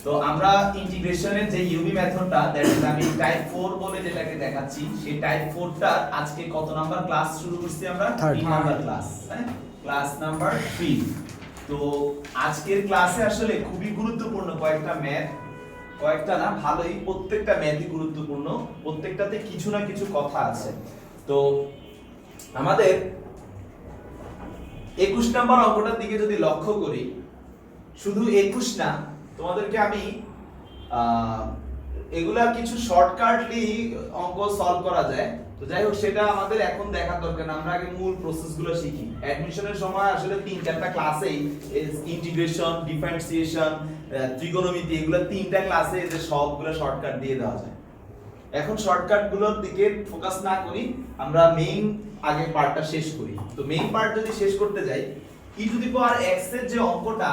তো আমরা ইন্টিগ্রেশনের যে ইউভি মেথডটা দ্যাট ইজ আমি টাইপ 4 বলে যেটাকে দেখাচ্ছি সেই টাইপ 4টা আজকে কত নাম্বার ক্লাস শুরু করছি আমরা 3 নাম্বার ক্লাস হ্যাঁ ক্লাস নাম্বার 3 তো আজকের ক্লাসে আসলে খুবই গুরুত্বপূর্ণ কয়েকটা না ভালোই প্রত্যেকটা ম্যাথই গুরুত্বপূর্ণ প্রত্যেকটাতে কিছু না কিছু কথা আছে তো আমাদের 21 নাম্বার অঙ্কটার দিকে যদি লক্ষ্য করি শুধু 21 না তোমাদেরকে আমি এগুলা কিছু শর্টকাটলি অঙ্ক সলভ করা যায় তো যাই হোক সেটা আমাদের এখন দেখার দরকার না আমরা আগে মূল প্রসেসগুলো শিখি অ্যাডমিশনের সময় আসলে 3-4টা ক্লাসেই ইন্টিগ্রেশন ডিফারেন্সিয়েশন ত্রিকোণমিতি এগুলা 3টা ক্লাসে যে সবগুলো শর্টকাট দিয়ে দেওয়া যায় এখন শর্টকাটগুলোর দিকে ফোকাস না করি আমরা মেইন আগে পার্টটা শেষ করি তো মেইন পার্ট যদি শেষ করতে যাই e to the power x এর যে অঙ্কটা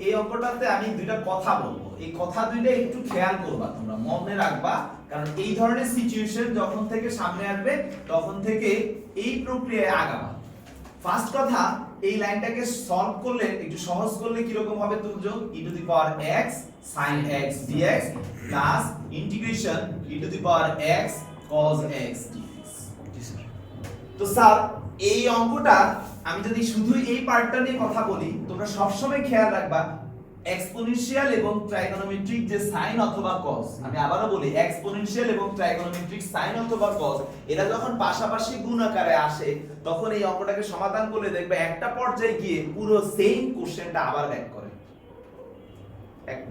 এই অঙ্কটাতে আমি দুইটা কথা বলবো এই কথা দুইটা একটু খেয়াল করবা তোমরা মনে রাখবা কারণ এই ধরনের সিচুয়েশন যখন থেকে সামনে আসবে তখন থেকে এই প্রক্রিয়ায় আগাবা ফার্স্ট কথা এই লাইনটাকে সলভ করলে একটু সহজ করলে কি রকম হবে তুলজ e to the power x sin x dx plus integration e to the power x cos x dx তো স্যার এই অঙ্কটা আমি যদি শুধু এই পার্টটা নিয়ে কথা বলি তোমরা সবসময় খেয়াল রাখবা এক্সপোনেনশিয়াল এবং ট্রাইগোনোমেট্রিক যে সাইন অথবা cos আমি আবারো বলি এক্সপোনেনশিয়াল এবং ট্রাইগোনোমেট্রিক সাইন অথবা cos এরা যখন পাশাপাশি গুণ আকারে আসে তখন এই অঙ্কটাকে সমাধান করলে দেখবে একটা পর্যায়ে গিয়ে পুরো সেম কোশ্চেনটা আবার ব্যাক করে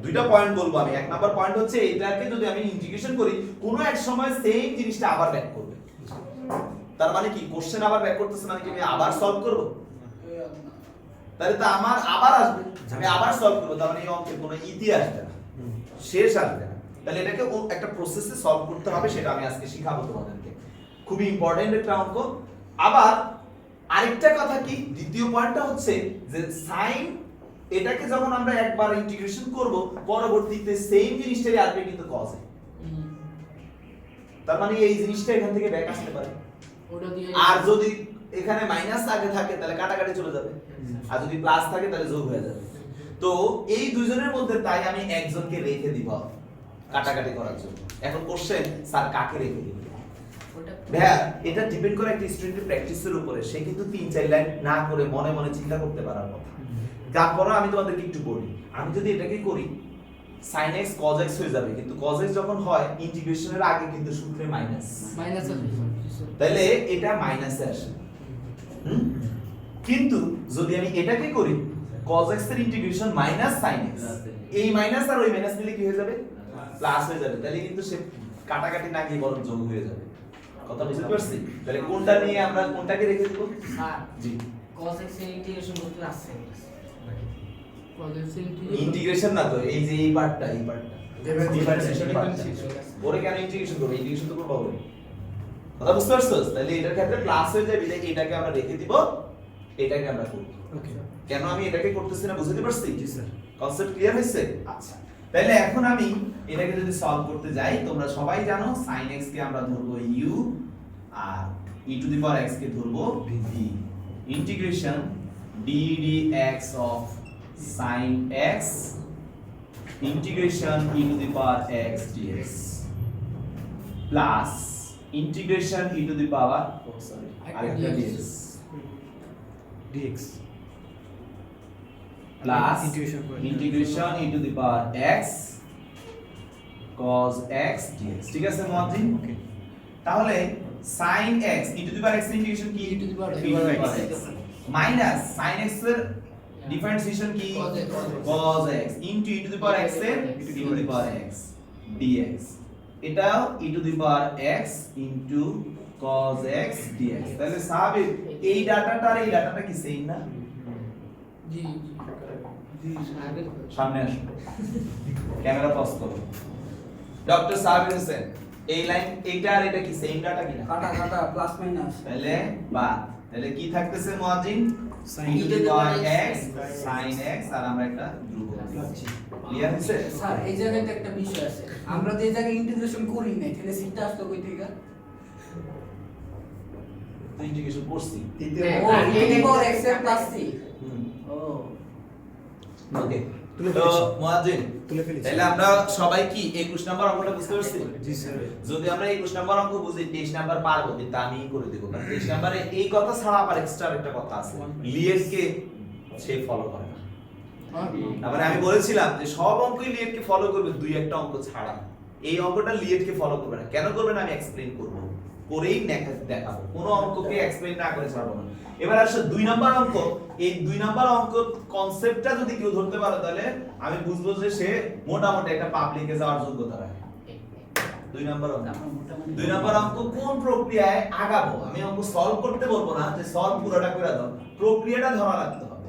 দুইটা পয়েন্ট বলবো আমি এক নাম্বার পয়েন্ট হচ্ছে এটাকে যদি আমি ইন্টিগ্রেশন করি কোনো এক সময় সেম জিনিসটা আবার ব্যাক করবে তার মানে কি কোশ্চেন আবার ব্যাক করতেছে মানে কি আমি আবার সলভ করব তাহলে তো আমার আবার আসবে আমি আবার সলভ করব তার মানে এই অঙ্কের কোনো ইতি আসবে না শেষ আসবে না তাহলে এটাকে একটা প্রসেসে সলভ করতে হবে সেটা আমি আজকে শিখাবো তোমাদেরকে খুবই ইম্পর্টেন্ট একটা অঙ্ক আবার আরেকটা কথা কি দ্বিতীয় পয়েন্টটা হচ্ছে যে সাইন এটাকে যখন আমরা একবার ইন্টিগ্রেশন করব পরবর্তীতে সেম জিনিসটাই আসবে কিন্তু cos এ তার মানে এই জিনিসটা এখান থেকে ব্যাক আসতে পারে আর যদি এখানে মাইনাস আগে থাকে তাহলে কাটাকাটি চলে যাবে আর যদি প্লাস থাকে তাহলে যোগ হয়ে যাবে তো এই দুইজনের মধ্যে তাই আমি একজনকে রেখে দিব কাটাকাটি করার জন্য এখন কোশ্চেন স্যার কাকে রেখে দিব ভাইয়া এটা ডিপেন্ড করে একটা স্টুডেন্টের প্র্যাকটিসের উপরে সে কিন্তু 3-4 লাইন না করে মনে মনে চিন্তা করতে পারার কথা তারপরে আমি তোমাদেরকে একটু বলি আমি যদি এটাকে করি sin x cos x হয়ে যাবে কিন্তু cos x যখন হয় ইন্টিগ্রেশনের আগে কিন্তু সূত্রে মাইনাস তাহলে এটা মাইনাসে আসে কিন্তু যদি আমি এটাকে করি cos x এর ইন্টিগ্রেশন মাইনাস sin x এই মাইনাস আর ওই মাইনাস মিলে কি হয়ে যাবে প্লাস হয়ে যাবে তাহলে কিন্তু সে কাটাকাটি না গিয়ে বরং যোগ হয়ে যাবে কথা বুঝতে পারছি তাহলে কোনটা নিয়ে আমরা কোনটাকে রেখে দেব জি cos x এর ইন্টিগ্রেশন করতে আসছে ইন্টিগ্রেশন না তো এই যে এই পার্টটা ডিফারেন্সিয়েশন ওরে কেন ইন্টিগ্রেশন করব ইন্টিগ্রেশন তো করব ওরে কথা বুঝতে পারছস তাহলে এটার ক্ষেত্রে প্লাস হয়ে যাবে যে এটাকে আমরা রেখে দিব এটাকে আমরা করব ওকে কেন আমি এটাকে করতেছি না বুঝতে পারছি জি স্যার কনসেপ্ট ক্লিয়ার হইছে আচ্ছা তাহলে এখন আমি এটাকে যদি সলভ করতে যাই তোমরা সবাই জানো sin x কে আমরা ধরবো u আর e to the power x কে ধরবো v integration d dx of sin x integration e to the power x dx plus integration e to the power dx plus integration e to the power x cos x dx ঠিক আছে মহাজিন ওকে তাহলে sin x e to the power x integration কি e to the power x minus sin x এর differentiation কি cos x into e to the power x এর e to the power x dx এটাও e to the power x into cos x dx তাহলে স্বাভাবিক এই ডাটাটা আর এই ডাটাটা কি সেম না জি সামনে আসুন ক্যামেরা পজ করো ডক্টর সাবির হোসেন এই লাইন এইটা আর এটা কি সেম ডাটা কিনা কাটা প্লাস মাইনাস তাহলে বাদ তাহলে কি থাকতেছে মুয়াজ্জিন sin e to the power x sin x আর আমরা একটা ধ্রুবক লিখছি ক্লিয়ার হইছে স্যার এই জায়গায় তো একটা বিষয় আছে আমরা যে জায়গায় ইন্টিগ্রেশন করি না এখানে সিটটা আসলো কই থেকে তো ইন্টিগ্রেশন করছি ও e to the power x এর প্লাস c ও ওকে তুলে তো ফেলেছি। মুয়াজ্জিন তুলে ফেলেছি। তাহলে আমরা সবাই কি 21 নাম্বার অঙ্কটা বুঝতে পারছি? জি স্যার। যদি আমরা 21 নাম্বার অঙ্ক বুঝি 23 নাম্বার পারবো, কিন্তু আমি করে দেব। কারণ 23 নাম্বারে এই কথা ছাড়া আবার এক্সট্রা একটা কথা আছে, লিয়েটকে সে ফলো করে না। তারপরে আমি বলেছিলাম যে সব অঙ্কই লিয়েটকে ফলো করবে, দুই একটা অঙ্ক ছাড়া। এই অঙ্কটা লিয়েটকে ফলো করবে না। কেন করবে না আমি এক্সপ্লেইন করব, করেই দেখাবো। কোনো অঙ্ককে এক্সপ্লেইন না করে ছাড়বো না। এবার আসে 2 নাম্বার অঙ্ক। এই 2 নাম্বার অঙ্ক কনসেপ্টটা যদি কেউ ধরতে পারে, তাহলে আমি বুঝবো যে সে মোটামুটি একটা পাবলিকে যাওয়ার যোগ্যতা রাখে। 2 নাম্বার অঙ্ক, 2 নাম্বার অঙ্ক কোন প্রক্রিয়ায় আগাবো, আমি অঙ্ক সলভ করতে বলবো না যে সলভ পুরোটা করে দাও, প্রক্রিয়াটা ধরা রাখতে হবে।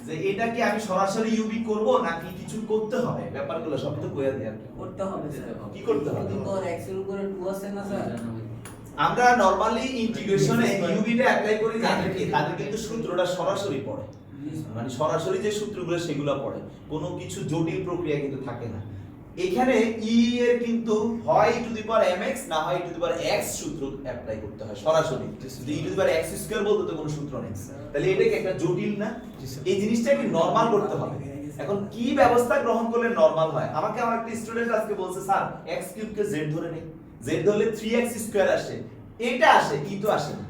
যে এটা কি আমি সরাসরি ইউবি করব নাকি কিছু করতে হবে, ব্যাপারগুলো সব তো কইয়া দেয়া করতে হবে স্যার। কি করতে হবে? কিন্তু আর x এর উপরে 2 আছে না স্যার? আমরা নরমালি ইন্টিগ্রেশনে ইউবিটা অ্যাপ্লাই করি যাদের কি তাদের কিন্তু সূত্রটা সরাসরি পড়ে, মানে সরাসরি যে সূত্রগুলো সেগুলো পড়ে, কোনো কিছু জটিল প্রক্রিয়া কিন্তু থাকে না। এখানে ই এর কিন্তু হয় e⁻mx না হয় e⁻x সূত্র অ্যাপ্লাই করতে হয় সরাসরি। যদি e⁻x² বলতে তো কোনো সূত্র নেই, তাহলে এটা কি একটা জটিল না? এই জিনিসটাকে নরমাল করতে হবে। এখন কি ব্যবস্থা গ্রহণ করলে নরমাল হয়? আমাকে আমার একটা স্টুডেন্ট আজকে বলছে স্যার x³ কে z ধরে নেই, z ধরলে 3x² আসে, এটা আসে ই তো আসে না,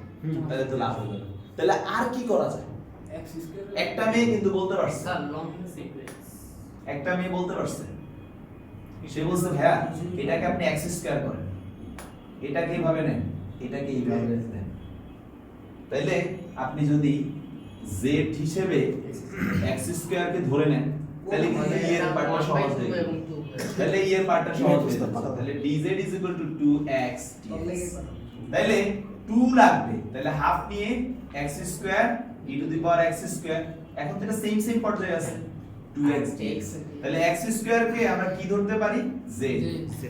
তাহলে তো লাভ হলো না। তাহলে আর কি করা যায়? x স্কয়ার একটা মেয়ে কিন্তু বলতে পারছে, স্যার লং সিকোয়েন্স একটা মেয়ে বলতে পারছে, সে বলছে ভাইয়া এটাকে আপনি x² করেন, এটাকে এইভাবে নেন, এটাকে এইভাবে নেন। তাইলে আপনি যদি z হিসেবে x² কে ধরে নেন, তাহলে কিন্তু e এর পার্টটা সহজ হয়ে যাবে। তাহলে e এর পার্টটা সহজ হয়ে যাবে। তাহলে dz = 2x dx। তাহলে 2 লাগবে, তাহলে হাফ নিয়ে x² e⁻x²। এখন তো এটা সেম পর্যায়ে আছে 2x dx। তাহলে x² কে আমরা কি ধরতে পারি? z।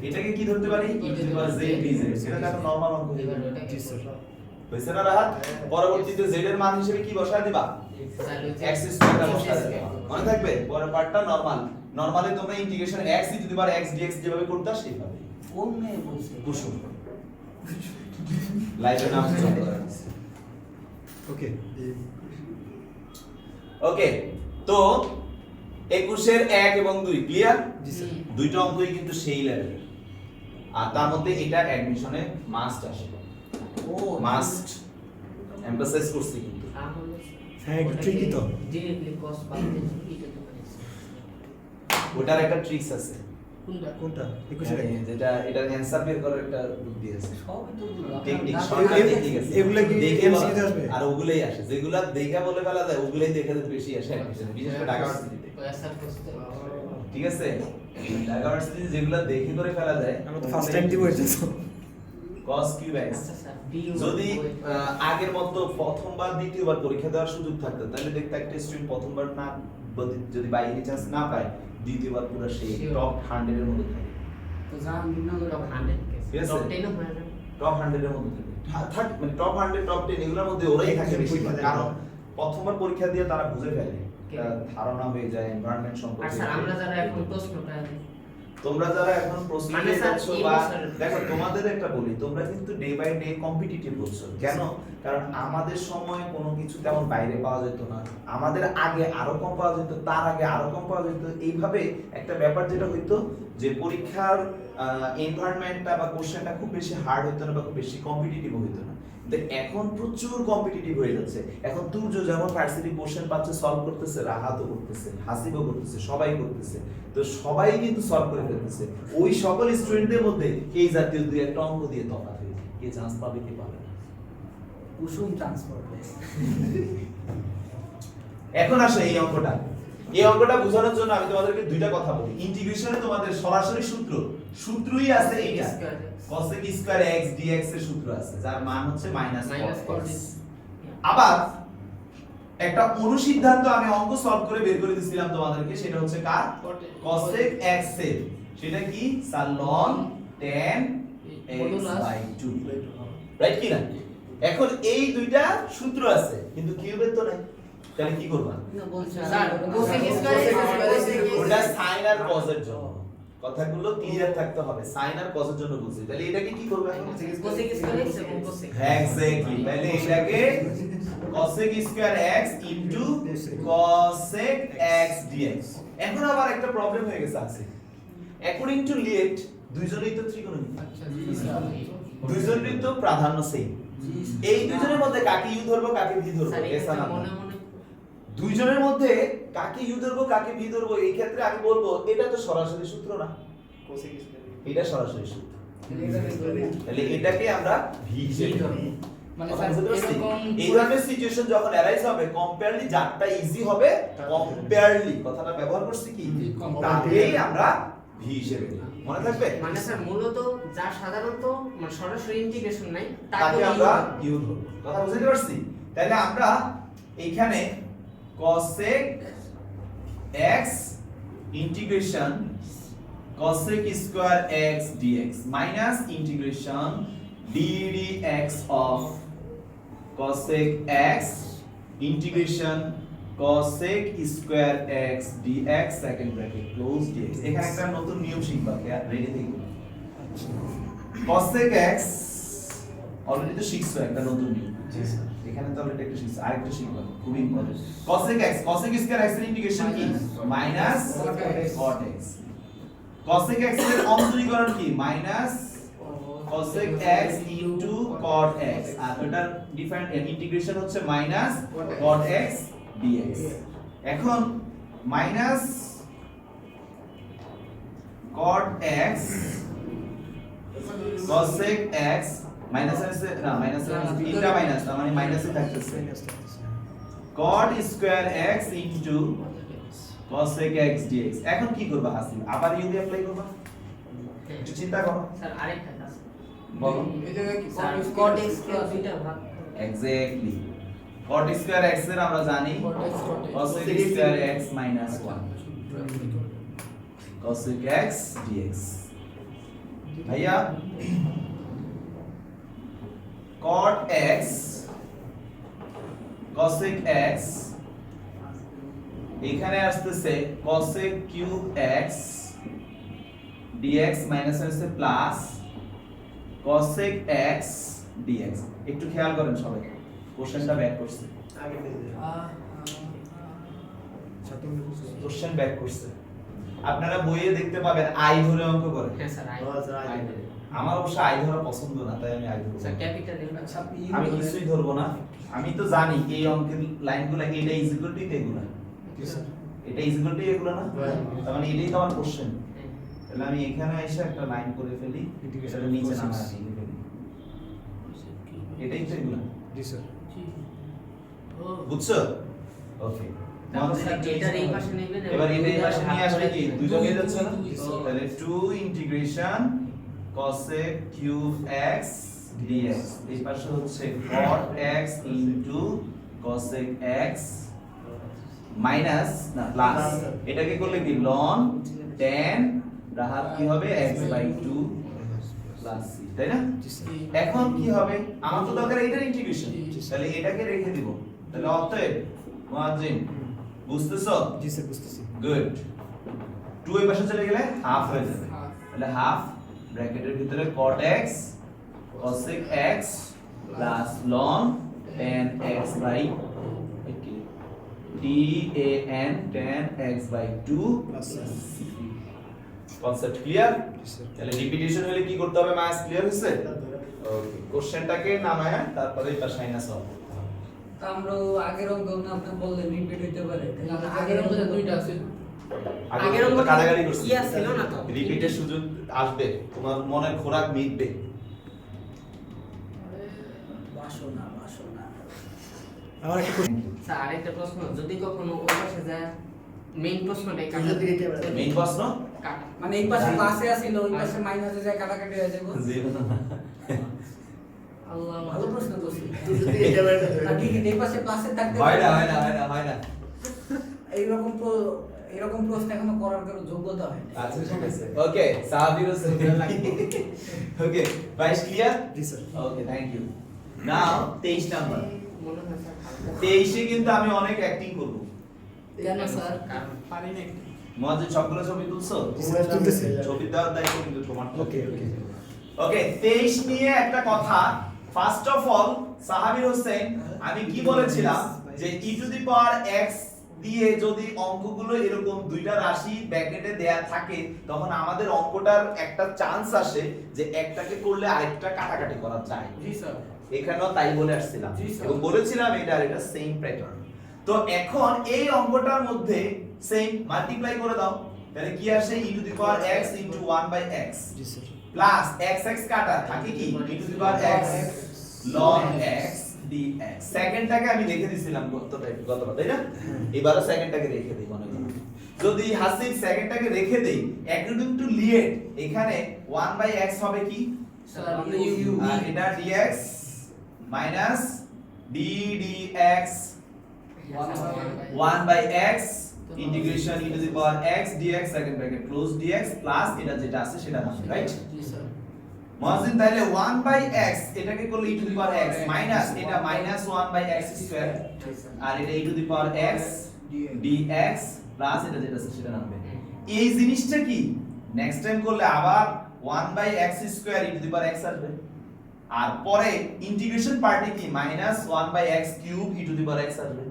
এটাকে কি ধরতে পারি? e⁻z dz। এটা দেখো নরমাল অঙ্ক। জি স্যার। হইছে না রাহাত? পরবর্তীতে z এর মান হিসেবে কি বসায় দিবা? x² টা বসায় দিবা। মনে থাকবে পরের পার্টটা নরমাল। নরমালি তোমরা ইন্টিগ্রেশন x e⁻x dx যেভাবে করতে সেইভাবে। কোন মেয়ে বলছে? কুসুম লাইভে নাম চলে আসছে। ওকে। ওকে, তো 21 এর 1 এবং 2 ক্লিয়ার? জি স্যার। দুইটা অঙ্কই কিন্তু সেই লেভেলের, আর তার মধ্যে এটা অ্যাডমিশনে মাস্ট আসে, ও মাস্ট এমফাসাইজ করছি কিন্তু। হ্যাঁ, একটু tricky তো। ডিরেক্টলি কস পাইতে এটা তো ওটার একটা ট্রিক্স আছে, কোনটা? 21 এর যেটা এটার অ্যানসার বের করার একটা বুদ্ধি আছে, সবই তো টেকনিক, না, শর্টকাট এ- টেকনিক আছে। এগুলা কি দেখে MCQ বলা- তে আসবে? আর ওগুলাই আসে, যেগুলা দেখে বলে ফেলা যায় ওগুলাই দেখে বেশি আসে অ্যাডমিশনে, বিশেষ করে ঢাকা ইউনিভার্সিটিতে। অ্যাসার করতে ঠিক আছে, ঢাকা ইউনিভার্সিটিতে যেগুলা দেখে করে ফেলা যায়, আমরা তো ফার্স্ট টাইম দিব এটা তো। cos cube x। আচ্ছা স্যার যদি আগের মতো প্রথমবার দ্বিতীয়বার পরীক্ষা দেওয়ার সুযোগ থাকতো, তাহলে দেখতে একটা স্টুডেন্ট প্রথমবার না যদি বাই এনি চান্স না পায়, দ্বিতীয়বার পুরো সেই Sure. টপ 100 এর মধ্যে থাকে, তো জাহাঙ্গীরনগর টপ 100 ঠিক আছে? টপ 10 হয় না টপ 100 এর মধ্যে থাকে, থাক মানে টপ 100 টপ 10 এগুলোর মধ্যে ওরাই থাকে বেশি, পরীক্ষা দেয়। কারণ প্রথমবার পরীক্ষা দিয়ে তারা বুঝে ফেলে, Okay. তার ধারণা হয়ে যায় এনভায়রনমেন্ট আর সম্পর্কে। স্যার আমরা যারা এখন প্রশ্নটা তোমরা যারা এখন প্রস্তুতি মানে স্যার, নিচ্ছ এই বা বছরের- দেখো তোমাদের একটা বলি, তোমরা কিন্তু ডে বাই ডে কম্পিটিটিভ হচ্ছ। কেন? কারণ আমাদের সময় কোনো কিছু তেমন বাইরে পাওয়া যেত না, আমাদের আগে আরো কম পাওয়া যেত, তার আগে আরো কম পাওয়া যেত। এইভাবে একটা ব্যাপার যেটা হইতো যে পরীক্ষার এনভায়রনমেন্টটা বা কোশ্চেনটা খুব বেশি হার্ড হইতো না বা খুব বেশি কম্পিটিটিভ হইতো না। কিন্তু এখন প্রচুর কম্পিটিটিভ হয়ে যাচ্ছে। এখন তুর্য যেমন ভার্সিটি কোশ্চেন পাচ্ছে, সলভ করতেছে, রাহাতও করতেছে, হাসিবও করতেছে, সবাই করতেছে, তো সবাই কিন্তু সলভ করে ফেলতেছে। ওই সকল স্টুডেন্টদের মধ্যে এই জাতীয় দুই একটা অঙ্ক দিয়ে তফাৎ হয়ে যায়, কে চান্স পাবে কে পাবে না। কুসুম ট্রান্সপোর্ট। এখন আসে এই অঙ্কটা, এই অঙ্কটা বোঝানোর জন্য আমি তোমাদেরকে দুইটা কথা বলি। ইন্টিগ্রেশনে তোমাদের সরাসরি সূত্রই আছে এইটা, cosec স্কয়ার x dx এর সূত্র আছে, যার মান হচ্ছে মাইনাস -cos cos x। আবার একটা অনুসিদ্ধান্ত আমি অঙ্ক সলভ করে বের করে দিছিলাম তোমাদেরকে, সেটা হচ্ছে কার? cosec x এর, সেটা কি? Sir ln tan x/2, right কি না? এখন এই দুইটা সূত্র আছে কিন্তু কিউবের তো নাই, তাহলে কি করবা? না বলছে স্যার, cosec স্কয়ার ওটা sin আর cos এর জন্য, কথাগুলো ক্লিয়ার থাকতে হবে সাইন আর কসের জন্য বুঝছি তাহলে এটাকে কি করব এখন কোসেক স্কয়ার x এবং কোসেক এক্স্যাক্টলি তাহলে এটাকে cosec square x into cosec x dx এখন আবার একটা প্রবলেম হয়ে গেছে আছে অ্যাকর্ডিং টু লিয়েট দুইজনেই তো ত্রিকোণমিতি আচ্ছা জি স্যার দুইজনেরই তো প্রাধান্য সেম এই দুইজনের মধ্যে কাকে ইউ ধরবো কাকে ভি ধরবো স্যার এসা না মনে মনে দুইজনের মধ্যে কাকে ইউ ধরবো কাকে ভি ধরবো এই ক্ষেত্রে আমি বলবো এটা তো সরাসরি সূত্র না এটা সরাসরি সূত্র তাহলে এটাকে আমরা ভি হিসেবে ধরবো মানে স্যার এরকম এই ধরনের সিচুয়েশন যখন অ্যারাইজ হবে কম্পেয়ারলি যারটা ইজি হবে কম্পেয়ারলি কথাটা ব্যবহার করছি কি তাকেই আমরা ভি হিসেবে নিই। মনে থাকবে মানে স্যার মূলত যা সাধারণত মানে সরাসরি ইন্টিগ্রেশন নাই তাকে আমরা ইউ ধরবো কথা বুঝতে পারছি তাহলে আমরা এইখানে cosec x integration cosec square x dx minus integration ddx of cosec x integration cosec square x dx second bracket close dx এখানে একটা নতুন নিয়ম শিখবা রেডি থেকো cosec x অলরেডি তো শিখছো একটা নতুন নিয়ম এখানে তো অলরেডি একটা শিখছো আরেকটা শিখবা খুব important cosec x cosec square x এর ইন্টিগ্রেশন কি minus cot x cosec x এর অন্তরীকরণ কি minus cosec x into cot x আর এটার ডিফারেন্ট ইন্টিগ্রেশন হচ্ছে মাইনাস cot x dx এখন minus cot x cosec x minus আছে না মাইনাস তিনটা মাইনাস তার মানে মাইনাসে থাকতেছে cot square x into cosec x dx এখন কি করবা হাসিল আবার ইউ দিয়ে অ্যাপ্লাই করবা একটু চিন্তা করো স্যার আরেকটা কাজ বলো এই জায়গায় কি স্যার cot x কে দুইটা ভাগ এক্স্যাক্টলি cot স্কয়ার x এর আমরা জানি cosec square x minus 1 cosec x dx ভাইয়া cot x cosec x এখানে আসতেছে cosec cube x dx minus হচ্ছে প্লাস cosec x dx একটু খেয়াল করেন সবাই কোশ্চেনটা ব্যাক করছে কোশ্চেন ব্যাক করছে আপনারা বইয়ে দেখতে পাবেন আই ধরে অঙ্ক করে হ্যাঁ স্যার আই আমার অবশ্য আই ধরা পছন্দ না তাই আমি আই ধরব স্যার ক্যাপিটাল আচ্ছা আপনি আমি কিছুই ধরবো না আমি তো জানি এই অঙ্কের লাইনগুলো এটা ইজ ইকুয়াল টু এগুলা এটা ইজ ইকুয়াল টু এগুলা না তার মানে এটাই তো আমার কোশ্চেন তাহলে আমি এখানে এসে একটা লাইন করে ফেলি সেটা নিচে নামায় দিয়ে ফেলি এটাই তো এগুলা জি স্যার বুঝছো ওকে এটার এই পাশে নেবেন এবার এটা এই পাশে নিয়ে আসলে কি দুইজনে যাচ্ছে না দুই। তাহলে 2 integration cosec cube x dx এই পাশে হচ্ছে cot x into cosec x minus না প্লাস এটাকে করলে কি ln tan রাহাত কি হবে x by 2 প্লাস c তাই না এখন কি হবে আমার তো দরকার এটার ইন্টিগ্রেশন তাহলে এটাকে রেখে দিব তাহলে অতএব মুয়াজ্জিন বুঝতেছো জি স্যার বুঝতেছি গুড 2 এই পাশে চলে গেলে হাফ হয়ে যাবে তাহলে হাফ ব্র্যাকেটের ভিতরে cot x cosec x plus ln tan x by tan tan x by 2 Plus c concept clear জি স্যার তাহলে রিপিটিশন হলে কি করতে হবে ম্যাথস ক্লিয়ার হইছে ওকে কোশ্চেনটাকে নামায় তারপরে এটা সাইনাস হবে তা আমরা আগের অঙ্ক না আপনি বললেন রিপিট হইতে পারে তাহলে আগের অঙ্কে দুইটা আছে আগের অঙ্ক কাটাকাটি করছি ইয়া ছিল না তো রিপিটের সুযোগ আসবে তোমার মনের খোরাক মিটবে বাসনা বাসনা আমার একটা কোশ্চেন স্যার আরেকটা প্রশ্ন যদি কখনো ওই পাশে যায় মেইন প্রশ্নটাই কাটা মেইন প্রশ্ন কাটা মানে এই পাশে প্লাসে আছিল ওই পাশে মাইনাসে যায় কাটাকাটি হয়ে যাবে আল্লাহ ভালো প্রশ্ন করছি আর কি এই পাশে প্লাসে থাকতে হয় না এইরকম এরকম প্রশ্ন এখনো করার কোনো যোগ্যতা হয় না আচ্ছা ঠিক আছে ওকে সাহাবীর ওকে ভাইস ক্লিয়ার জি sir okay thank you now 23 number মনে হয় স্যার হালকা 23 এ কিন্তু আমি অনেক অ্যাক্টিং করব কেন স্যার কারণ পারি না মহাজিদ সবগুলো ছবি তুলছো? স্যার তুলতেছি। ছবি দেওয়ার দায়িত্ব কিন্তু তোমার। ওকে ওকে ওকে 23 নিয়ে একটা কথা। ফার্স্ট অফ অল সাহাবীর হোসেন, আমি কি বলেছিলাম যে e to the power x দিয়ে যদি অঙ্কগুলো এরকম দুইটা রাশি ব্র্যাকেটে দেয়া থাকে তখন আমাদের অঙ্কটার একটা চান্স আসে যে একটাকে করলে আরেকটা কাটাকাটি করা যায়। জি স্যার। এখানেও তাই বলে আসছিলাম জি, স্যার। এবং বলেছিলাম এটা সেম প্যাটার্ন। তো এখন এই অঙ্কটার মধ্যে সেম মাল্টিপ্লাই করে দাও, তাহলে কি আসে e to the power x into 1/x G sir plus x x কাটা থাকে কি e to the power x ln x dx। সেকেন্ডটাকে আমি রেখে দিছিলাম গতবার, তাই না? এবারে সেকেন্ডটাকে রেখে দেই মনে করো। যদি হাসিব সেকেন্ডটাকে রেখে দেই অ্যাকর্ডিং টু লিয়েট এখানে 1/x হবে কি? স্যার আমরা ইউ আর এটা dx minus d dx 1/x integration e to the power x dx second bracket close dx plus এটা যেটা আছে সেটা নামে, রাইট? জি স্যার। মহাজিন তাহলে 1/x এটাকে করলে e to the power x minus এটা মাইনাস 1/x স্কয়ার আর এটা e to the power x dx plus এটা যেটা আছে সেটা নামবে। এই জিনিসটা কি নেক্সট টাইম করলে আবার 1/x square e to the power x আসবে, আর পরে ইন্টিগ্রেশন পার্টে কি minus 1/x cube e to the power x আসবে,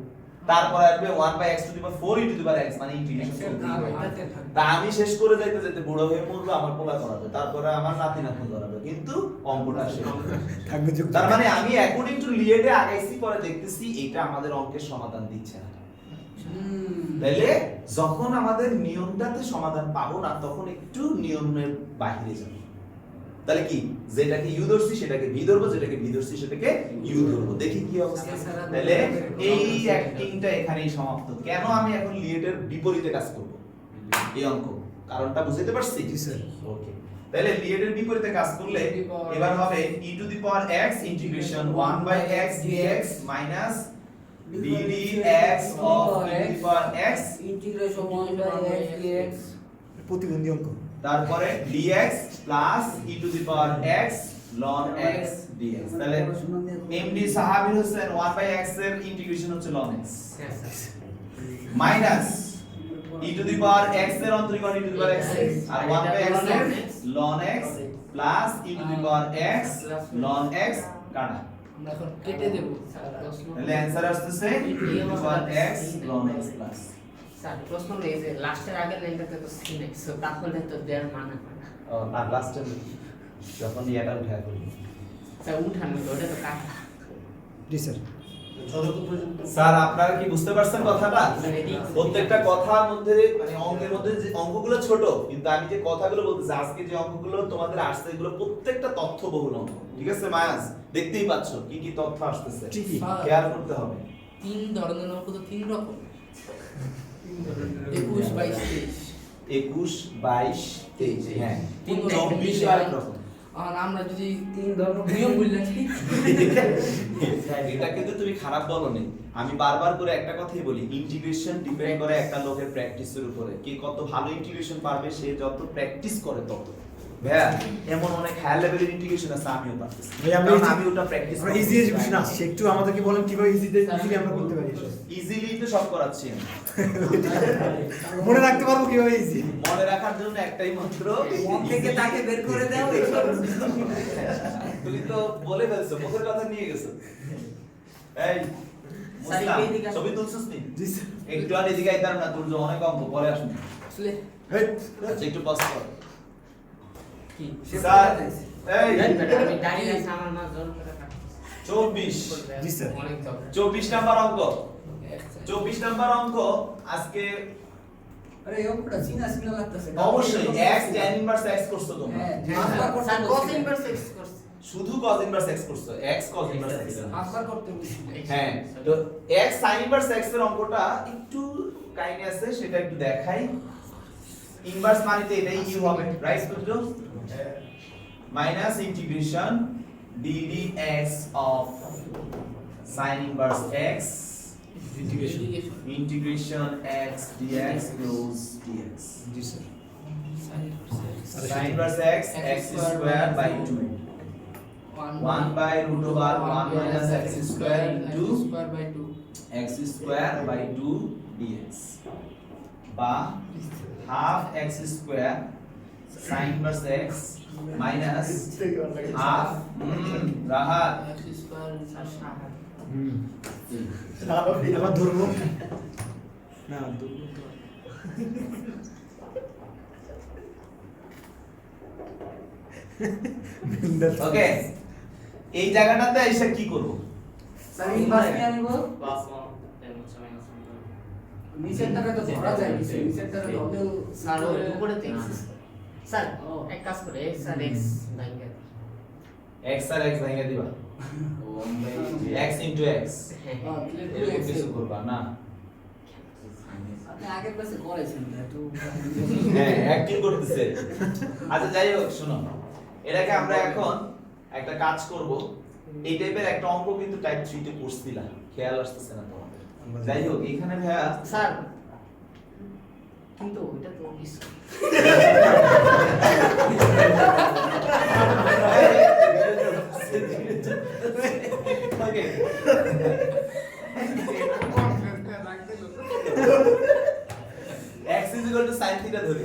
তারপর আসবে 1/x two the power 4 e to the power x, মানে ইন্টিগ্রেশন তা আমি শেষ করে যাইতে যেতে বুড়ো হয়ে মরবো, আমার পোলা করাবে, তারপরে আমার নাতি নাতনি করাবে, কিন্তু অঙ্কটা শেষ থাকবে যুক্ত। তার মানে আমি অ্যাকর্ডিং টু লিয়েটে আগাইছি, পরে দেখতেছি এটা আমাদের অঙ্কের সমাধান দিচ্ছে না। তাহলে যখন আমাদের নিয়মটাতে সমাধান পাবো না তখন একটু নিয়মের বাইরে যাব। তাহলে কি যেটাকে ইউ ধরছি সেটাকে ভি ধরবো, যেটাকে ভি ধরছি সেটাকে ইউ ধরবো, দেখি কি অবস্থা। তাহলে এই অ্যাক্টিংটা এখানেই সমাপ্ত। কেন আমি এখন লিয়েটের বিপরীতে কাজ করব এই অঙ্ক, কারণটা বুঝতে পারছি? জি স্যার। ওকে, তাহলে লিয়েটের বিপরীতে কাজ করলে এবার হবে e to the power x integration 1/x dx minus d dx of e to the power x integration 1/x dx প্রতিবন্ধী অঙ্ক। তারপরে dx plus e to the power x ln x dx। তাহলে এমডি সাহাবী হোসেন 1/x এর integration হচ্ছে ln x minus e to the power x এর অন্তরীকরণ e to the power x আর 1/x এর ln x plus e to the power x ln x কাটা, আমরা এখন কেটে দেব। তাহলে आंसर আসছে e to the power x ln x plus. Sir প্রশ্ন নেই যে লাস্টের আগের লাইনটাতে তো sin x, সো তাহলে তো দেয়ার মানে হয় না। আর লাস্টে যখন এটা উঠায় করি স্যার উঠানো তো ওটা তো কাটা। জি স্যার। স্যার আপনারা কি বুঝতে পারছেন কথাটা? প্রত্যেকটা কথার মধ্যে মানে অঙ্কের মধ্যে যে অঙ্কগুলো ছোট, কিন্তু আমি যে কথাগুলো বলতেছি আজকে যে অঙ্কগুলো তোমাদের আসছে এগুলো প্রত্যেকটা তথ্যবহুল অঙ্ক, ঠিক আছে মায়াস? দেখতেই পাচ্ছ কি কি তথ্য আসতেছে, ঠিকই। খেয়াল করতে হবে। তিন ধরনের অঙ্ক তো তিন রকম। 21 22 23 21 22 23 হ্যাঁ, তিন 24 আর এক রকম। আর আমরা যদি তিন ধরনের নিয়ম বললেন কি? এটা কিন্তু তুমি খারাপ বলনি, আমি বারবার করে একটা কথাই বলি, ইন্টিগ্রেশন ডিপেন্ড করে একটা লোকের প্র্যাকটিসের উপরে। কে কত ভালো ইন্টিগ্রেশন পারবে, সে যত প্র্যাকটিস করে তত। ভাইয়া এমন অনেক হাই লেভেলের ইন্টিগ্রেশন আছে আমিও পারতেছি, ভাই আমরা কারণ আমি ওটা প্র্যাকটিস আমরা ইজি এডুকেশন আসছে, একটু আমাদেরকে বলেন কিভাবে ইজিলি আমরা করতে পারি এসব। ইজিলি তো সব করাচ্ছি আমি। মনে রাখতে পারবো কিভাবে ইজি। মনে রাখার জন্য একটাই মন্ত্র, মন থেকে তাকে বের করে দাও এসব। তুমি তো বলে ফেলছো, মুখের কথা নিয়ে গেছো। এই স্যার, মুস্তান, এদিকে আসো। ছবি তুলছিস নি? জি স্যার। একটু আর এদিকে আইতাম না, তোর যে অনেক অঙ্ক পরে আসুন। আসলে এই আচ্ছা একটু পাস কর। কি? স্যার এই আমি দাঁড়িয়ে আছি, আমার মা জোর করে কাটছে। 24 জি স্যার। অনেক জব। 24 নাম্বার অঙ্ক, 24 নাম্বার অঙ্ক আজকে আরে এই অঙ্কটা চিনা চিনা লাগতেছে। অবশ্যই x tan inverse x করছো তোমরা। হ্যাঁ, জি, পাঁচবার করতে স্যার cos বলছিলেন। inverse x করছে। শুধু cos inverse x করছো, x cos inverse x। পাঁচবার করতে বলছিলেন। হ্যাঁ, তো x sin inverse x এর অঙ্কটা একটু কাহিনী আছে, সেটা একটু দেখাই। ইনভার্স মানে তো এটাই u হবে, রাইট বুঝছো? Minus integration d dx of sin inverse x integration x dx close dx G sir. sin inverse x x square by 2 1 by root over 1 minus x square into square by 2 x square by 2 dx বা half x square sin inverse x minus half Rahat x square sir সাহায্য আবার ধরবো না ধরবো তো ওকে এই জায়গাটাতে এসে কি করব স্যার ইনভার্স কি আনিব প্লাস 1 এর হচ্ছে মাইনাস 1 নিচেরটাকে তো ধরা যায় নিচেরটাকে ধরলেও স্যার ওই উপরে তো x স্যার ও। এক কাজ করে x আর x ভাঙে x আর x ভাঙা দিবা x into x এরকম কিছু করবা না আপনি আগের ক্লাসে করেছেন একটু হ্যাঁ অ্যাক্টিং করতেছে আচ্ছা যাই হোক শুনো এটাকে আমরা এখন একটা কাজ করব এই টাইপের একটা অঙ্ক কিন্তু টাইপ 3 তে কোর্স দিলা খেয়াল আসতেছে না তোমাদের যাই হোক এখানে ভাইয়া স্যার কিন্তু ওইটা তো ওকে x is equal to sin theta ধরি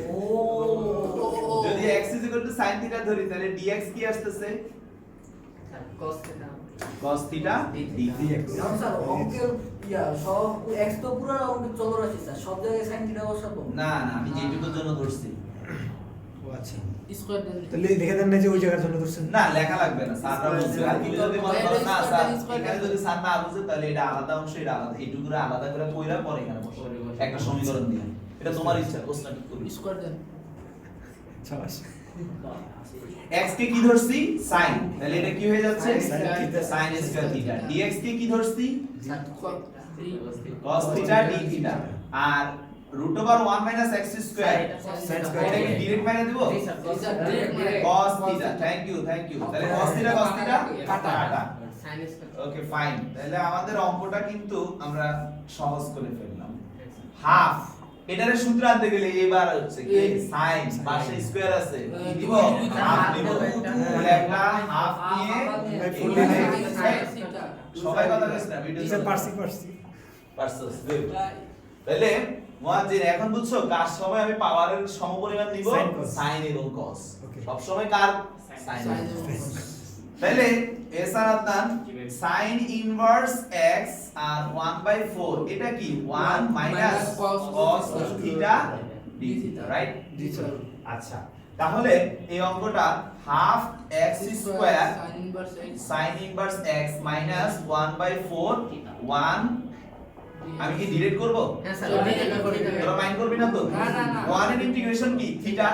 যদি x is equal to sin theta ধরি তাহলে dx কি আসতেছে cos theta cos theta dx sir অঙ্কের সব x তো পুরো অঙ্কের চলরাশি স্যার সব জায়গায় sin থিটা বসাবো না না আমি যেটুকুর জন্য ধরছি ও আচ্ছা স্কয়ার দেন তাহলে লিখে দেন না যে ওই জায়গার জন্য ধরছেন না লেখা লাগবে না স্যাররা বলছে আর তুমি যদি মনে করো না স্যার এখানে যদি স্যার না বুঝে তাহলে এটা আলাদা অংশ এটা আলাদা এইটুকুরে আলাদা করে কইরা পরে এখানে বসো একটা সমীকরণ দিয়ে এটা তোমার ইচ্ছা প্রশ্ন ঠিক করবি স্কয়ার দেন সাবাস x কে কি ধরছি sin তাহলে এটা কি হয়ে যাচ্ছে Sin theta। sin square theta dx কে কি ধরছি sir cos theta d theta আর √ ওভার 1 - x স্কয়ার এটা কি ডাইরেক্ট মাইনে দেব cos থিটা থ্যাংক ইউ তাহলে cos থিটা কাটা sin square ওকে ফাইন তাহলে আমাদের অঙ্কটা কিন্তু আমরা সহজ করে ফেললাম হাফ এটারে সূত্র আনতে গেলে এবার হচ্ছে কি sin পাশে স্কয়ার আছে কি দিব হাফ দিব তাহলে একটা হাফ নিয়ে সবাই কথা বলছ না ভিডিও স্যার পারছি পারছস গুড তাহলে মুয়াজ্জিন এখন বুঝছো কার সময় আমি পাওয়ারের সমপরিমাণ নিব Sin, cos। sin এবং cos Okay. সব সময় কার sin তাহলে এসার আদান sin ইনভার্স x আর 1/4 এটা কি 1 minus cos theta d right জি স্যার আচ্ছা তাহলে এই অঙ্কটা half x square sin inverse x sin inverse x minus 1/4 1 আমি কি ডিরেক্ট করব হ্যাঁ স্যার ওইটা করে তোরা মাইন্ড করবি না তো না। 1 এর ইন্টিগ্রেশন কি থিটা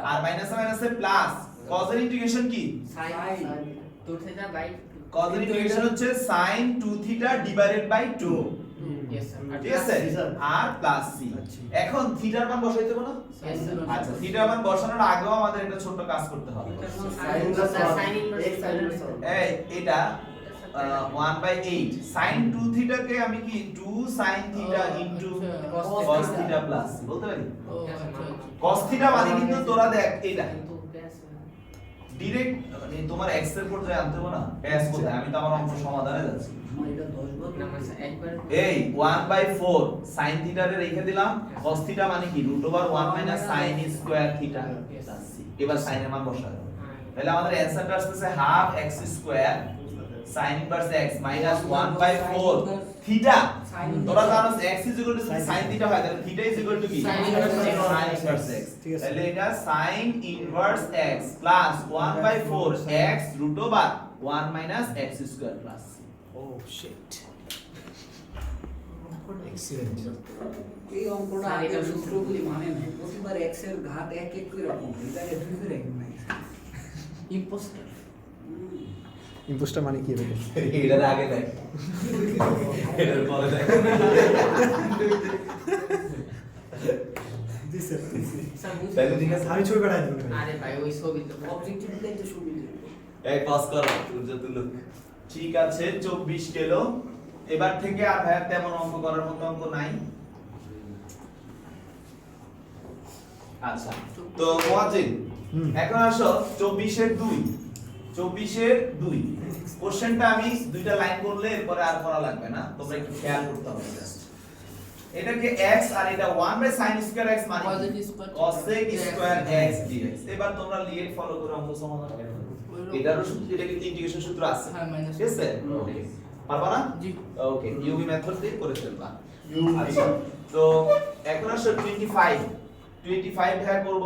আর মাইনাসে প্লাস cos এর ইন্টিগ্রেশন কি sin 2 theta by cos এর ইন্টিগ্রেশন হচ্ছে sin 2 theta divided by 2 yes sir ঠিক আছে আর প্লাস সি এখন থিটার মান বসাইতে হবে না yes sir আচ্ছা থিটার মান বসানোর আগেও আমাদের একটা ছোট কাজ করতে হবে sin inverse এই এটা 1/8 sin 2 থিটা কে আমি কি 2 sin theta into cos theta plus বলতে পারি cos থিটা মানে কিন্তু তোরা দেখ এইটা ডিরেক্ট মানে তোমার x এর পর্যায়ে আনতে হবে না s কোথায় আমি তো আমার অঙ্ক সমাধানে যাচ্ছি এটা 10 বার না স্যার একবার এই 1/4 sin থিটা রে রেখে দিলাম cos থিটা মানে কি √1 - sin square theta plus c এবার sin এর মান বসাবো তাহলে আমাদের অ্যানসারটা আসছে half x square sin inverse x minus 1/4 theta তোরা জানো x sin থিটা হয় তাহলে থিটা কি Sin inverse x। sin inverse x ঠিক আছে। তাহলে এটা sin inverse x 1/4 x √1 - x square plus ও শিট এক্সিলেন্ট এই অঙ্কটা আগের সূত্রগুলি মানে না প্রতিবার x এর ঘাত এক এক করে রকম এটাকে দুই করে রাখবেন না ইম্পোস্টার ইম্পোস্টার মানে কি হবে এটার আগে দেখ এটার পরে দেখ জি স্যার স্যার তাহলে ঠিক আছে আমি ছবি পাঠাই দেব আরে ভাই ওই ছবি তো অবজেক্টিভ দিলে তো সুবিধা এই পাস কর সূর্য তুলুক ঠিক আছে 24 কিলো এবার থেকে আর ভাই তেমন অঙ্ক করার মতো অঙ্ক নাই আচ্ছা তো মুয়াজ্জিন এখন আসো 24 এর 2 24 এর 2 কোশ্চেনটা আমি দুইটা লাইন করলে এরপরে আর করা লাগবে না তোমরা একটু খেয়াল করতে হবে জাস্ট এটাকে x আর এটা 1 বাই sin স্কয়ার x মানে cosec স্কয়ার x dx। এবার তোমরা লিয়েট ফলো করে অঙ্ক সমাধান করো। এটারও সূত্র, এটা কিন্তু ইন্টিগ্রেশন সূত্র আছে, ঠিক আছে? পারবা না? জি। ওকে, ইউভি মেথড দিয়ে করে ফেলবা। আচ্ছা, তো এখন আসলে 25 ভাগ করব,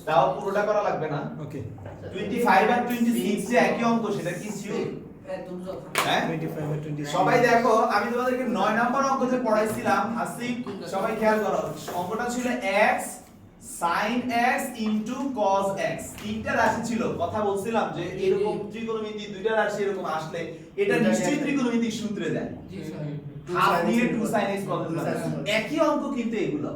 তাও পুরোটা করা লাগবে না। ওকে 25 আর 26 যে একই অঙ্ক, সেটা কি ছিল? হ্যাঁ 25 আর 26 সবাই দেখো, আমি তোমাদেরকে 9 নাম্বার অঙ্ক যে পড়াইছিলাম আসিফ, সবাই খেয়াল করো, অঙ্কটা ছিল x sin x cos x। তিনটা রাশি ছিল, কথা বলছিলাম যে এরকম ত্রিকোণমিতি দুইটা রাশি এরকম আসলে এটা নিশ্চয়ই ত্রিকোণমিতিক সূত্রে যায়। জি স্যার হাফ দিয়ে 2 sin x cos x, একই অঙ্ক কিন্তু এগুলো।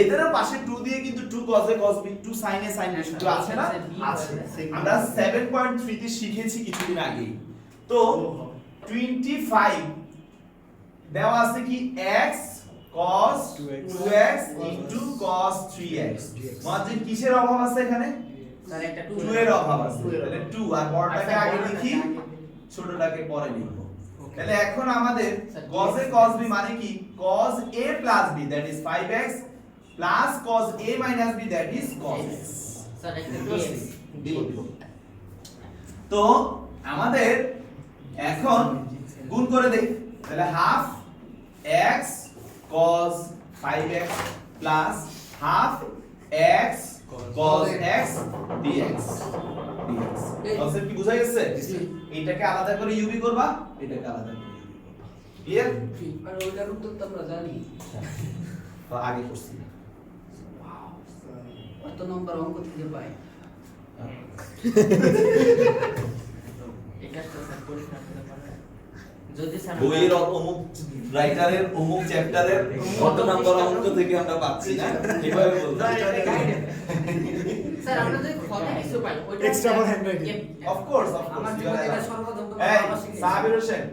এদেরও পাশে 2 দিয়ে কিন্তু 2 cos a cos b 2 sin a sin b সূত্র আছে না? আছে। আমরা 7.3 তে শিখেছি কিছুদিন আগে। তো 25 দেওয়া আছে কি x cos 2x cos 3x। মানে কিসের অভাব আছে এখানে? স্যার একটা 2 এর অভাব আছে। তাহলে 2 আর বড়টাকে আগে লিখি, ছোটটাকে পরে লিখব। তাহলে এখন আমাদের cos a cos b মানে কি? cos a plus b that is 5x plus cos a minus b that is cos x। Sir একটা দিব। তো আমাদের এখন গুণ করে দেই, তাহলে half x cos 5x plus half x cos x dx। Concept কি বুঝা গেছে? এটাকে আলাদা করে ইউবি করবা, এটাকে আলাদা করে ইউবি করবা। ক্লিয়ার? আর ওইটার উত্তর তো আমরা জানি। তো আগে করছি না। কত নম্বর অঙ্ক থেকে পাই? এটা তো স্যার পরীক্ষা করতে পারে যদি স্যার বইয়ের অমুক রাইটারের অমুক চ্যাপ্টারের কত নাম্বার অঙ্ক থেকে আমরা পাচ্ছি না, কিভাবে বলবো? স্যার আমরা যদি খতে কিছু পাই ওইটা Extra for handwriting. Of course আমার জীবনে এটা সর্বপ্রথম তো এই বাবা শিখিয়েছে। সাবির হোসেন,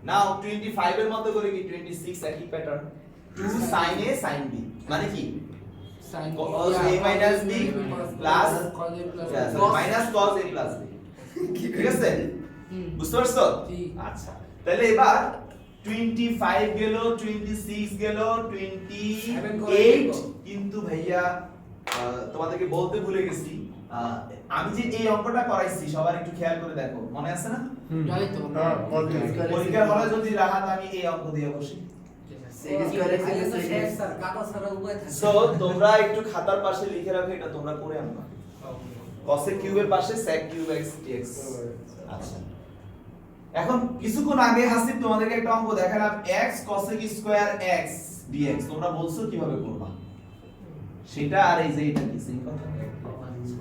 নাও 25 এর মতো করে কি 26 একই pattern, 2 sin a sin b মানে কি? cos a minus b plus minus cos a plus b, ঠিক আছে? বুঝতে পারছো? জি। আচ্ছা, তাহলে এবার 25 গেল, 26 গেল, 28 কিন্তু ভাইয়া তোমাদেরকে বলতে ভুলে গেছি, আমি যে এই অঙ্কটা করাইছি সবার একটু খেয়াল করে দেখো, মনে আছে না? জানি তো পরীক্ষার হলে যদি রাহাত আমি এই অঙ্ক দিয়ে বসি, আগে তো শেষ স্যার, কাটা ছাড়া উপায় থাকে না। সো তোমরা একটু খাতার পাশে লিখে রাখো, এটা তোমরা করে আনবা। cos এর কিউবের পাশে sec কিউব x dx। আচ্ছা, এখন কিছুক্ষণ আগে হাসিব তোমাদেরকে একটা অঙ্ক দেখালাম, x cosec square x dx। তোমরা বলছো কিভাবে করবা সেটা, আর এই যে এটা কি সেম কথা?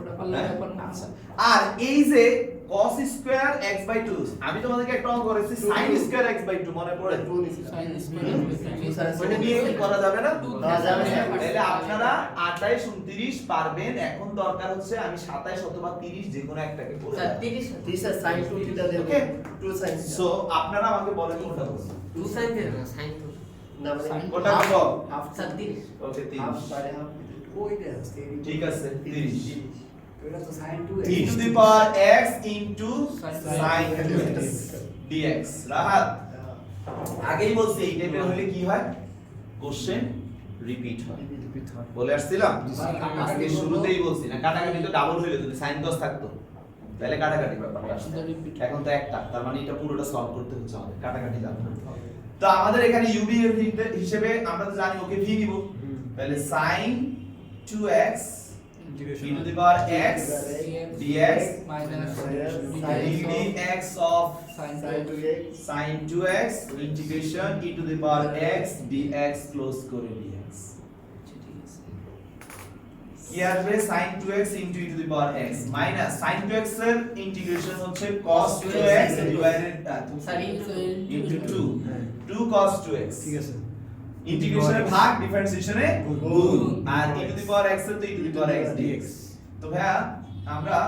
ওটা পারলে ব্যাপার না আচ্ছা, আর এই যে cos স্কয়ার x বাই 2, আমি তোমাদেরকে একটা অঙ্ক করেছি sin স্কয়ার x বাই 2, মনে পড়ে? সাইন ওটা নিয়ে কি করা যাবে না? যাবে না। তাহলে আপনারা 28 29 পারবেন। এখন দরকার হচ্ছে আমি 27 অথবা 30 যে কোনো একটাকে করে স্যার দেব। 30 ওকে, সো আপনারা আমাকে বলেন কোনটা বলবো। 2 সাইন দেন না সাইন তো কোনটা বলবো? স্যার 30 ওকে 30, ওইটা আছে, ঠিক আছে 30 ওইটা তো sin 2x। e to the power x into sin 2x dx। Rahat আগেই বলছি এই টাইপের হলে কি হয়, কোশ্চেন রিপিট হয়, বলে আসছিলাম আজকে শুরুতেই বলছি না, কাটাকাটি তো ডাবল হইলো, যদি sin cos থাকতো তাহলে কাটাকাটি ব্যাপারটা আসতো। এখন তো একটা, তার মানে এটা পুরোটা সলভ করতে হচ্ছে আমাদের, কাটাকাটি যাবে না। তো আমাদের এখানে ইউবি এর হিসেবে আমরা তো জানি ওকে ভি নিব, তাহলে sin 2x e to the power x dx dx of sin 2x integration e to the power x dx close করে dx। কি আসবে? sin 2x into e to the power x minus sin 2x এর integration হচ্ছে cos 2x divided sir into 2 cos 2x, ঠিক আছে ইন্টিগ্রেশনের ভাগ ডিফারেন্সিয়েশনে গুণ, আর e to the power x এর তো e to the power x dx। তো ভাইয়া আমরা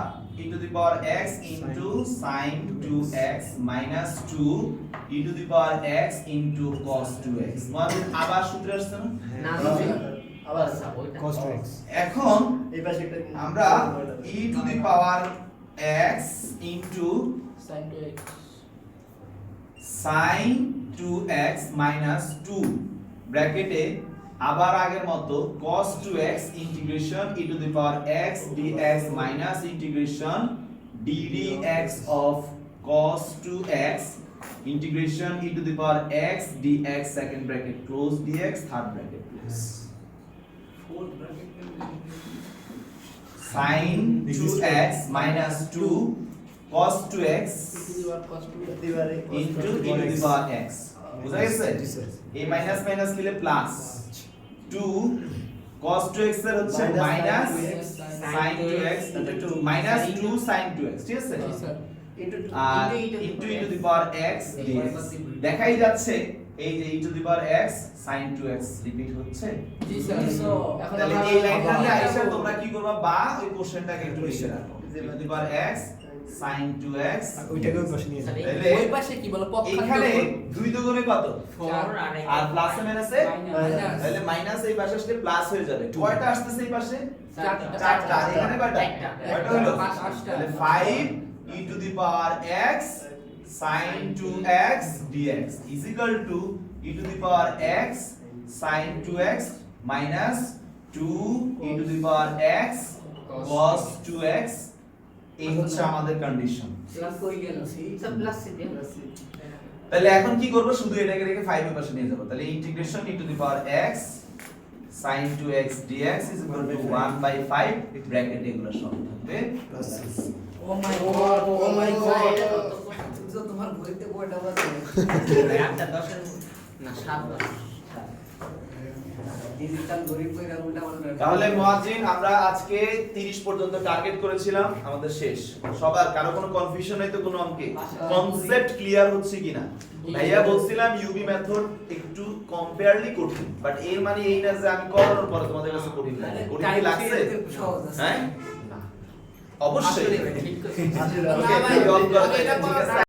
e to the power x into sin 2x minus 2 e to the power x into cos 2x, মানে আবার সূত্র আসছে না? না আবার স্যার ওইটা cos 2x এখন আমরা e to the power x into sine 2x sin 2x minus 2 ব্র্যাকেটে আবার আগের মতো cos 2x integration e to the power x dx minus integration ddx of cos 2x integration e to the power x dx second bracket close dx third bracket close Fourth bracket sin 2x minus 2 cos 2x into e to the power x বুঝা গেছে জি sir এই minus minus মিলে plus 2 cos 2x এর হচ্ছে minus sin 2x minus 2 sin 2x ঠিক আছে আর into e to the power x dx দেখাই যাচ্ছে এই যে e to the power x sin 2x repeat হচ্ছে জি স্যার এখন তাহলে আমরা এই লাইনটাতে আইসা তোমরা কি করবা বা ওই কোশ্চেনটাকে একটু লিখে রাখো e to the power x sin 2x ওইটাকেও পাশে নিয়ে যাও। তাহলে ওই পাশে কি বলো এখানে 2 দুগুণে কত 4 আর প্লাসে মাইনাসে মাইনাস তাহলে মাইনাস এই পাশে আসলে প্লাস হয়ে যাবে কয়টা আসতেছে এই পাশে চারটা। চারটা এখানে কয়টা একটা। কয়টা হলো পাঁচ, আটটা। তাহলে 5 e to the power x sin 2x dx is equal to e to the power x sin 2x minus 2 e to the power x cos 2x এই হচ্ছে আমাদের কন্ডিশন প্লাস কই গেল সি সব প্লাস সি দিয়ে তাহলে এখন কি করব শুধু এটাকে রেখে 5 এর পাশে নিয়ে যাব তাহলে integration e to the power x sin 2x dx is equal to 1 by 5 bracket এগুলো সব থাকবে প্লাস ও মাই গড ও মাই গড এটা তোমার ঘড়িতে কয়টা বাজে একটা 10 এর না 7 বার ডিজিটাল ঘড়ি কইরা উল্টা পাল্টা তাহলে মুয়াজ্জিন আমরা আজকে 30 পর্যন্ত টার্গেট করেছিলাম আমাদের শেষ সবার কারো কোনো কনফিউশন নাই তো কোনো অঙ্কে কনসেপ্ট ক্লিয়ার হচ্ছে কিনা ভাইয়া বলছিলাম ইউবি মেথড একটু কম্পেয়ারলি কঠিন বাট এর মানে এই না যে আমি করানোর পরে তোমাদের কাছে কঠিন লাগে কঠিন কি লাগছে সহজ আছে হ্যাঁ না অবশ্যই ঠিক আছে ওকে অন করতে ঠিক আছে